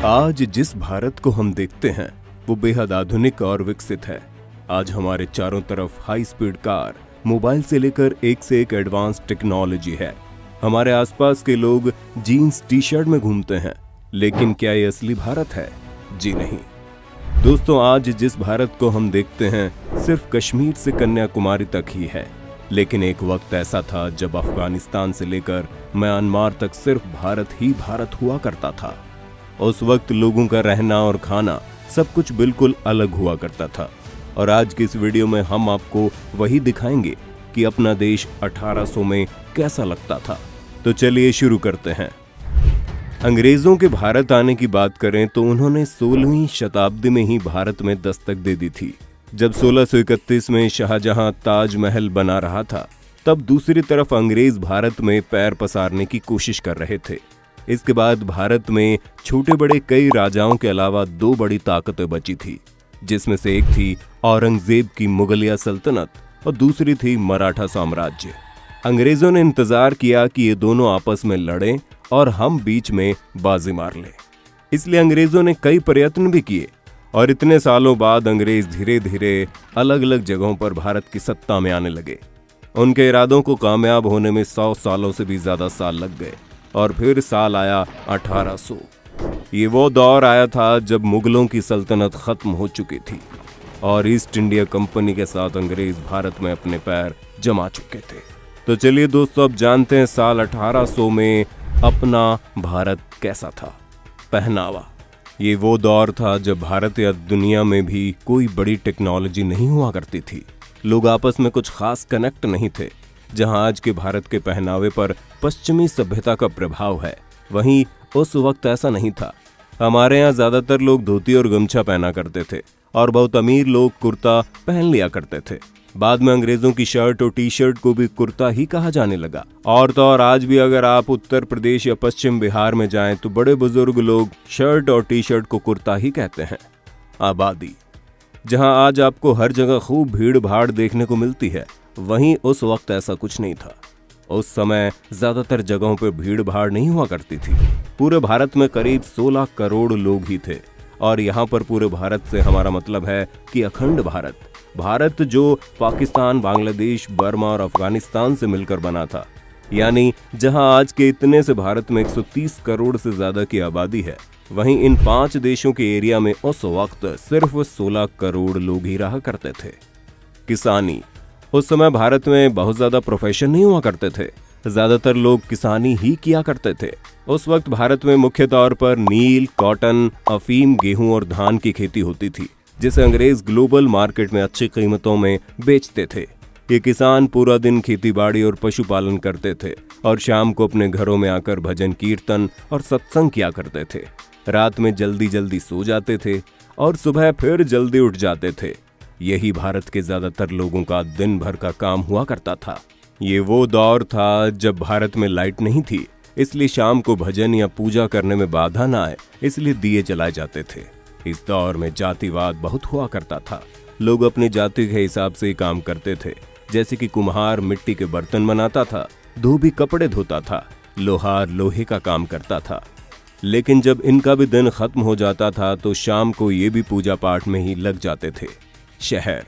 आज जिस भारत को हम देखते हैं वो बेहद आधुनिक और विकसित है। आज हमारे चारों तरफ हाई स्पीड कार, मोबाइल से लेकर एक से एक एडवांस टेक्नोलॉजी है। हमारे आसपास के लोग जीन्स टी शर्ट में घूमते हैं, लेकिन क्या ये असली भारत है? जी नहीं दोस्तों, आज जिस भारत को हम देखते हैं सिर्फ कश्मीर से कन्याकुमारी तक ही है। लेकिन एक वक्त ऐसा था जब अफगानिस्तान से लेकर म्यांमार तक सिर्फ भारत ही भारत हुआ करता था। उस वक्त लोगों का रहना और खाना सब कुछ बिल्कुल अलग हुआ करता था। और आज की इस वीडियो में हम आपको वही दिखाएंगे कि अपना देश 1800 में कैसा लगता था। तो चलिए शुरू करते हैं। अंग्रेजों के भारत आने की बात करें तो उन्होंने 16वीं शताब्दी में ही भारत में दस्तक दे दी थी। जब 1631 में शाहजहां ताजमहल बना रहा था, तब दूसरी तरफ अंग्रेज भारत में पैर पसारने की कोशिश कर रहे थे। इसके बाद भारत में छोटे बड़े कई राजाओं के अलावा दो बड़ी ताकतें बची थी, जिसमें से एक थी औरंगजेब की मुगलिया सल्तनत और दूसरी थी मराठा साम्राज्य। अंग्रेजों ने इंतजार किया कि ये दोनों आपस में लड़ें और हम बीच में बाजी मार लें। इसलिए अंग्रेजों ने कई प्रयत्न भी किए और इतने सालों बाद अंग्रेज धीरे धीरे अलग अलग जगहों पर भारत की सत्ता में आने लगे। उनके इरादों को कामयाब होने में 100 सालों से भी ज्यादा साल लग गए और फिर साल आया 1800। ये वो दौर आया था जब मुगलों की सल्तनत खत्म हो चुकी थी और ईस्ट इंडिया कंपनी के साथ अंग्रेज भारत में अपने पैर जमा चुके थे। तो चलिए दोस्तों, अब जानते हैं साल 1800 में अपना भारत कैसा था। पहनावा। ये वो दौर था जब भारत या दुनिया में भी कोई बड़ी टेक्नोलॉजी नहीं हुआ करती थी। लोग आपस में कुछ खास कनेक्ट नहीं थे। जहां आज के भारत के पहनावे पर पश्चिमी सभ्यता का प्रभाव है, वहीं उस वक्त ऐसा नहीं था। हमारे यहाँ ज्यादातर लोग धोती और गमछा पहना करते थे और बहुत अमीर लोग कुर्ता पहन लिया करते थे। बाद में अंग्रेजों की शर्ट और टी शर्ट को भी कुर्ता ही कहा जाने लगा। और तो और आज भी अगर आप उत्तर प्रदेश या पश्चिम बिहार में जाएं तो बड़े बुजुर्ग लोग शर्ट और टी शर्ट को कुर्ता ही कहते हैं। आबादी। जहां आज आपको हर जगह खूब भीड़ भाड़ देखने को मिलती है, वहीं उस वक्त ऐसा कुछ नहीं था। उस समय ज्यादातर जगहों पर भीड़ भाड़ नहीं हुआ करती थी। पूरे भारत में करीब 16 करोड़ लोग ही थे। और यहाँ पर पूरे भारत से हमारा मतलब है कि अखंड भारत, भारत जो पाकिस्तान, बांग्लादेश, बर्मा और अफगानिस्तान से मिलकर बना था। यानी जहां आज के इतने से भारत में 130 करोड़ से ज्यादा की आबादी है, वहीं इन 5 देशों के एरिया में उस वक्त सिर्फ 16 करोड़ लोग ही रहा करते थे। किसानी। उस समय भारत में बहुत ज्यादा प्रोफेशन नहीं हुआ करते थे, ज्यादातर लोग किसानी ही किया करते थे। उस वक्त भारत में मुख्य तौर पर नील, कॉटन, अफीम, गेहूं और धान की खेती होती थी, जिसे अंग्रेज ग्लोबल मार्केट में अच्छी कीमतों में बेचते थे। ये किसान पूरा दिन खेतीबाड़ी और पशुपालन करते थे और शाम को अपने घरों में आकर भजन कीर्तन और सत्संग किया करते थे। रात में जल्दी जल्दी सो जाते थे और सुबह फिर जल्दी उठ जाते थे। यही भारत के ज्यादातर लोगों का दिन भर का काम हुआ करता था। ये वो दौर था जब भारत में लाइट नहीं थी, इसलिए शाम को भजन या पूजा करने में बाधा ना आए, इसलिए दिए जलाए जाते थे। इस दौर में जातिवाद बहुत हुआ करता था। लोग अपनी जाति के हिसाब से ही काम करते थे, जैसे कि कुम्हार मिट्टी के बर्तन बनाता था, धोबी कपड़े धोता था, लोहार लोहे का काम करता था। लेकिन जब इनका भी दिन खत्म हो जाता था तो शाम को ये भी पूजा पाठ में ही लग जाते थे। शहर।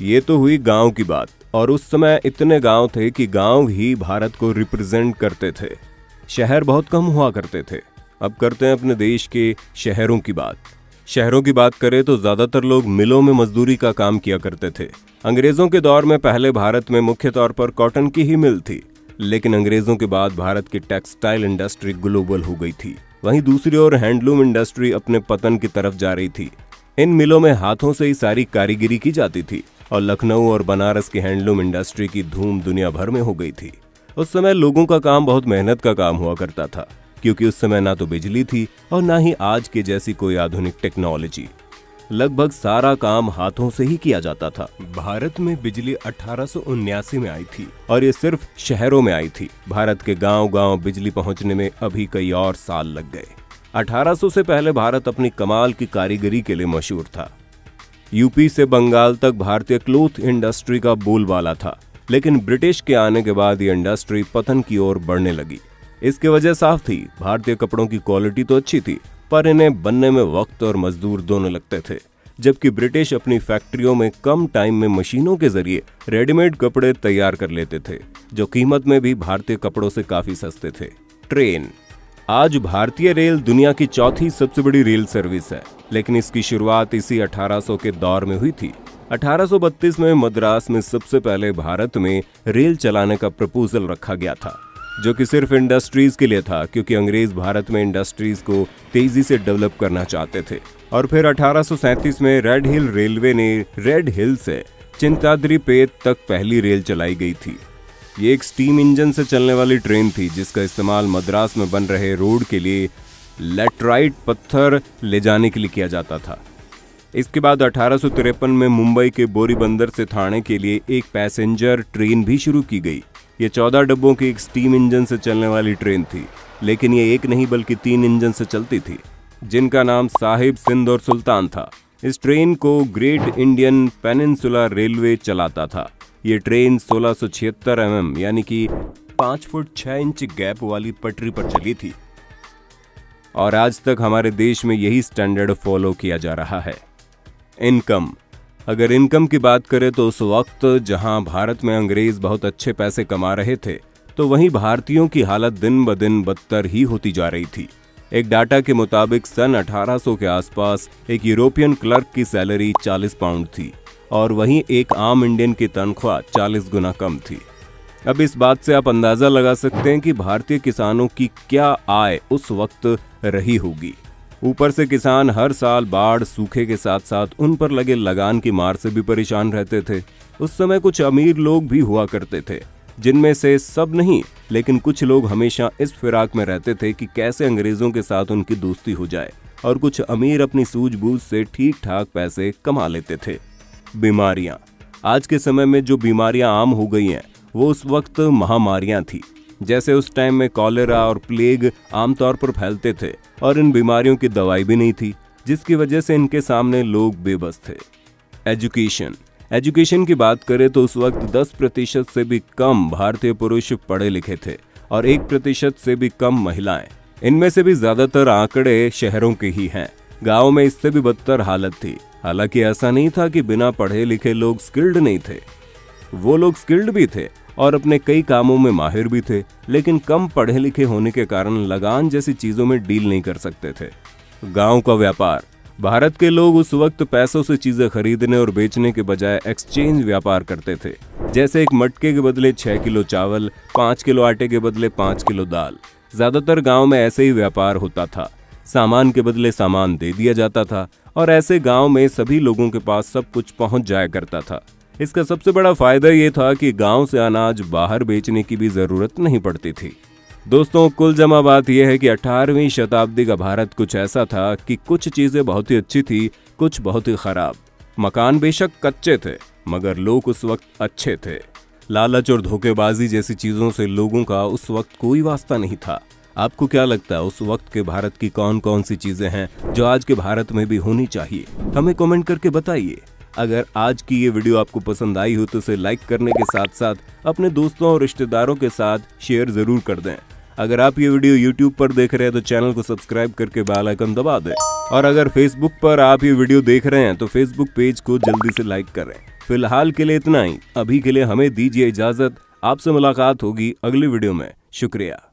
ये तो हुई गांव की बात, और उस समय इतने गांव थे कि गांव ही भारत को रिप्रेजेंट करते थे। शहर बहुत कम हुआ करते थे। अब करते हैं अपने देश के शहरों की बात। शहरों की बात करें तो ज्यादातर लोग मिलों में मजदूरी का काम किया करते थे। अंग्रेजों के दौर में पहले भारत में मुख्य तौर पर कॉटन की ही मिल थी, लेकिन अंग्रेजों के बाद भारत की टेक्सटाइल इंडस्ट्री ग्लोबल हो गई थी। वहीं दूसरी ओर हैंडलूम इंडस्ट्री अपने पतन की तरफ जा रही थी। इन मिलों में हाथों से ही सारी कारीगरी की जाती थी और लखनऊ और बनारस की हैंडलूम इंडस्ट्री की धूम दुनिया भर में हो गई थी। उस समय लोगों का काम बहुत मेहनत का काम हुआ करता था, क्योंकि उस समय ना तो बिजली थी और ना ही आज के जैसी कोई आधुनिक टेक्नोलॉजी। लगभग सारा काम हाथों से ही किया जाता था। भारत में बिजली 1879 में आई थी और ये सिर्फ शहरों में आई थी। भारत के गांव-गांव बिजली पहुंचने में अभी कई और साल लग गए। 1800 से पहले भारत अपनी कमाल की कारीगरी के लिए मशहूर था। यूपी से बंगाल तक भारतीय क्लॉथ इंडस्ट्री का बोलबाला था, लेकिन ब्रिटिश के आने के बाद ये इंडस्ट्री पतन की ओर बढ़ने लगी। इसकी वजह साफ थी, भारतीय कपड़ों की क्वालिटी तो अच्छी थी, पर इन्हें बनने में वक्त और मजदूर दोनों लगते थे, जबकि ब्रिटिश अपनी फैक्ट्रियों में कम टाइम में मशीनों के जरिए रेडीमेड कपड़े तैयार कर लेते थे, जो कीमत में भी भारतीय कपड़ों से काफी सस्ते थे। ट्रेन। आज भारतीय रेल दुनिया की चौथी सबसे बड़ी रेल सर्विस है, लेकिन इसकी शुरुआत इसी 1800 के दौर में हुई थी। 1832 में मद्रास में सबसे पहले भारत में रेल चलाने का प्रपोजल रखा गया था, जो कि सिर्फ इंडस्ट्रीज के लिए था, क्योंकि अंग्रेज भारत में इंडस्ट्रीज को तेजी से डेवलप करना चाहते थे। और फिर 1837 में रेड हिल रेलवे ने रेड हिल से चिंताद्री पेत तक पहली रेल चलाई गई थी। ये एक स्टीम इंजन से चलने वाली ट्रेन थी, जिसका इस्तेमाल मद्रास में बन रहे रोड के लिए लैटराइट पत्थर ले जाने के लिए किया जाता था। इसके बाद 1853 में मुंबई के बोरीबंदर से ठाणे के लिए एक पैसेंजर ट्रेन भी शुरू की गई। ये 14 डब्बों की एक स्टीम इंजन से चलने वाली ट्रेन थी, लेकिन ये एक नहीं बल्कि 3 इंजन से चलती थी, जिनका नाम साहिब, सिंध और सुल्तान था। इस ट्रेन को ग्रेट इंडियन पेनिनसुला रेलवे चलाता था। ये ट्रेन 1676 mm यानी कि 5 फुट 6 इंच गैप वाली पटरी पर चली थी, और आज तक हमारे देश में यही स्टैंडर्ड फॉलो किया जा रहा है। इनकम। अगर इनकम की बात करें तो उस वक्त जहां भारत में अंग्रेज बहुत अच्छे पैसे कमा रहे थे, तो वहीं भारतीयों की हालत दिन ब दिन बदतर ही होती जा रही थी। एक डाटा के मुताबिक सन 1800 के आसपास एक यूरोपियन क्लर्क की सैलरी 40 पाउंड थी, और वहीं एक आम इंडियन की तनख्वाह 40 गुना कम थी। अब इस बात से आप अंदाजा लगा सकते हैं कि भारतीय किसानों की क्या आय उस वक्त रही होगी। ऊपर से किसान हर साल बाढ़, सूखे के साथ साथ उन पर लगे लगान की मार से भी परेशान रहते थे। उस समय कुछ अमीर लोग भी हुआ करते थे, जिनमें से सब नहीं, लेकिन कुछ लोग हमेशा इस फिराक में रहते थे कि कैसे अंग्रेजों के साथ उनकी दोस्ती हो जाए, और कुछ अमीर अपनी सूझबूझ से ठीक ठाक पैसे कमा लेते थे। बीमारियां। आज के समय में जो बीमारियां आम हो गई हैं, वो उस वक्त महामारियां थी। जैसे उस टाइम में कॉलेरा और प्लेग आमतौर पर फैलते थे, और इन बीमारियों की दवाई भी नहीं थी, जिसकी वजह से इनके सामने लोग बेबस थे। एजुकेशन की बात करें तो उस वक्त 10% से भी कम भारतीय पुरुष पढ़े लिखे थे, और 1% से भी कम महिलाएं। इनमें से भी ज्यादातर आंकड़े शहरों के ही हैं। गाँव में इससे भी बदतर हालत थी। हालांकि ऐसा नहीं था कि बिना पढ़े लिखे लोग स्किल्ड नहीं थे, वो लोग स्किल्ड भी थे और अपने कई कामों में माहिर भी थे, लेकिन कम पढ़े लिखे होने के कारण लगान जैसी चीजों में डील नहीं कर सकते थे। गांव का व्यापार। भारत के लोग उस वक्त पैसों से चीजें खरीदने और बेचने के बजाय एक्सचेंज व्यापार करते थे। जैसे एक मटके के बदले 6 किलो चावल, 5 किलो आटे के बदले 5 किलो दाल। ज्यादातर गाँव में ऐसे ही व्यापार होता था। सामान के बदले सामान दे दिया जाता था, और ऐसे गांव में सभी लोगों के पास सब कुछ पहुंच जाया करता था। इसका सबसे बड़ा फायदा ये था कि गांव से अनाज बाहर बेचने की भी जरूरत नहीं पड़ती थी। दोस्तों, कुल जमा बात यह है कि 18वीं शताब्दी का भारत कुछ ऐसा था कि कुछ चीजें बहुत ही अच्छी थी, कुछ बहुत ही खराब। मकान बेशक कच्चे थे, मगर लोग उस वक्त अच्छे थे। लालच और धोखेबाजी जैसी चीजों से लोगों का उस वक्त कोई वास्ता नहीं था। आपको क्या लगता है उस वक्त के भारत की कौन कौन सी चीजें हैं जो आज के भारत में भी होनी चाहिए? हमें कमेंट करके बताइए। अगर आज की ये वीडियो आपको पसंद आई हो तो इसे लाइक करने के साथ साथ अपने दोस्तों और रिश्तेदारों के साथ शेयर जरूर कर दें। अगर आप ये वीडियो YouTube पर देख रहे हैं तो चैनल को सब्सक्राइब करके बेल आइकन दबा दें, और अगर Facebook पर आप ये वीडियो देख रहे हैं तो Facebook पेज को जल्दी से लाइक करें। फिलहाल के लिए इतना ही। अभी के लिए हमें दीजिए इजाजत। आपसे मुलाकात होगी अगली वीडियो में। शुक्रिया।